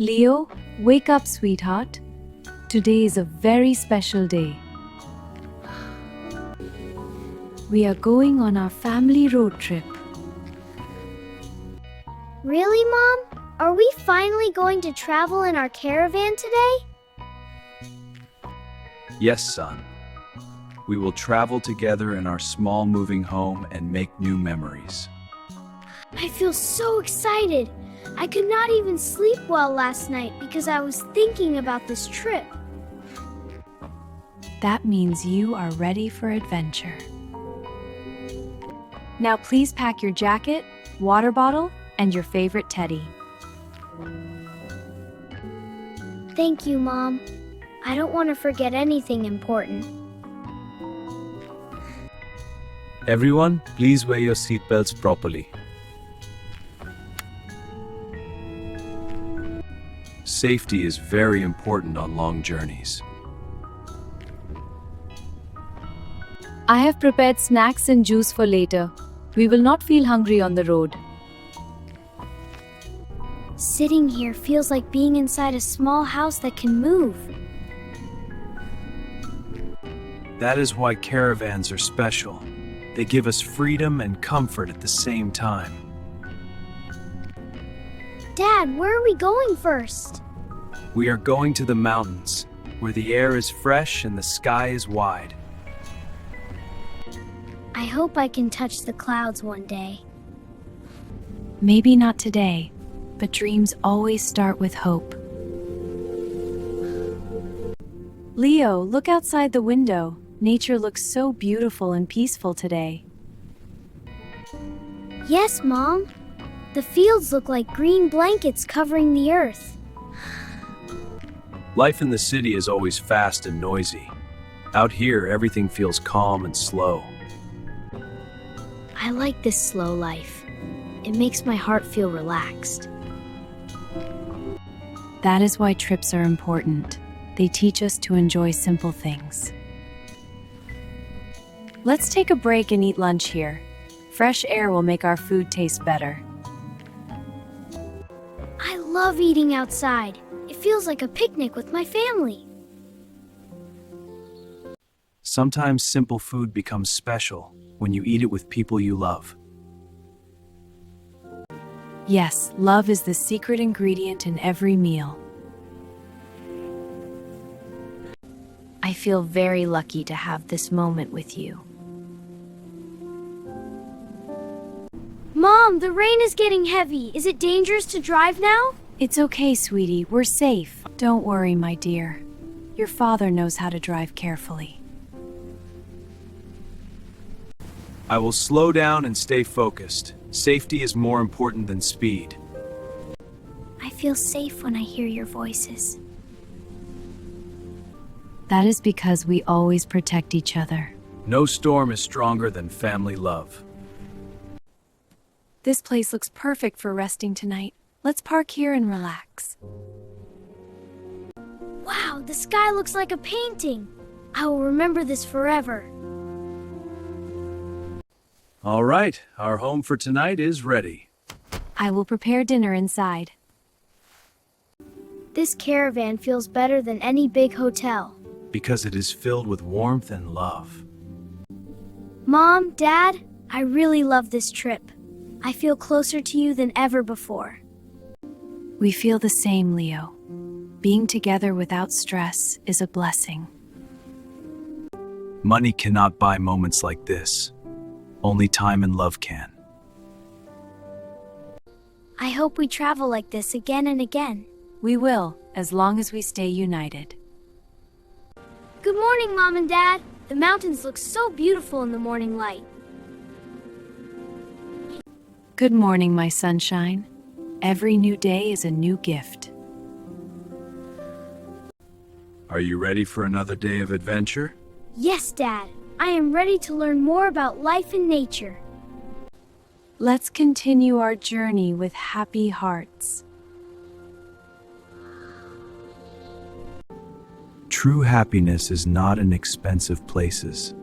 Leo, wake up, sweetheart. Today is a very special day. We are going on our family road trip. Really, Mom? Are we finally going to travel in our caravan today? Yes, son. We will travel together in our small moving home and make new memories. I feel so excited. I could not even sleep well last night because I was thinking about this trip. That means you are ready for adventure. Now please pack your jacket, water bottle, and your favorite teddy. Thank you, Mom. I don't want to forget anything important. Everyone, please wear your seatbelts properly. Safety is very important on long journeys. I have prepared snacks and juice for later. We will not feel hungry on the road. Sitting here feels like being inside a small house that can move. That is why caravans are special. They give us freedom and comfort at the same time. Dad, where are we going first? We are going to the mountains, where the air is fresh and the sky is wide. I hope I can touch the clouds one day. Maybe not today, but dreams always start with hope. Leo, look outside the window. Nature looks so beautiful and peaceful today. Yes, Mom. The fields look like green blankets covering the earth. Life in the city is always fast and noisy. Out here, everything feels calm and slow. I like this slow life. It makes my heart feel relaxed. That is why trips are important. They teach us to enjoy simple things. Let's take a break and eat lunch here. Fresh air will make our food taste better. I love eating outside. It feels like a picnic with my family. Sometimes simple food becomes special when you eat it with people you love. Yes, love is the secret ingredient in every meal. I feel very lucky to have this moment with you. Mom, the rain is getting heavy. Is it dangerous to drive now? It's okay, sweetie. We're safe. Don't worry, my dear. Your father knows how to drive carefully. I will slow down and stay focused. Safety is more important than speed. I feel safe when I hear your voices. That is because we always protect each other. No storm is stronger than family love. This place looks perfect for resting tonight. Let's park here and relax. Wow, the sky looks like a painting. I will remember this forever. All right, our home for tonight is ready. I will prepare dinner inside. This caravan feels better than any big hotel. Because it is filled with warmth and love. Mom, Dad, I really love this trip. I feel closer to you than ever before. We feel the same, Leo. Being together without stress is a blessing. Money cannot buy moments like this. Only time and love can. I hope we travel like this again and again. We will, as long as we stay united. Good morning, Mom and Dad. The mountains look so beautiful in the morning light. Good morning, my sunshine. Every new day is a new gift. Are you ready for another day of adventure? Yes, Dad. I am ready to learn more about life and nature. Let's continue our journey with happy hearts. True happiness is not in expensive places.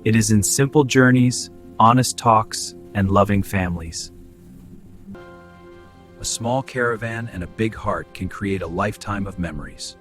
It is in simple journeys, honest talks, and loving families. A small caravan and a big heart can create a lifetime of memories.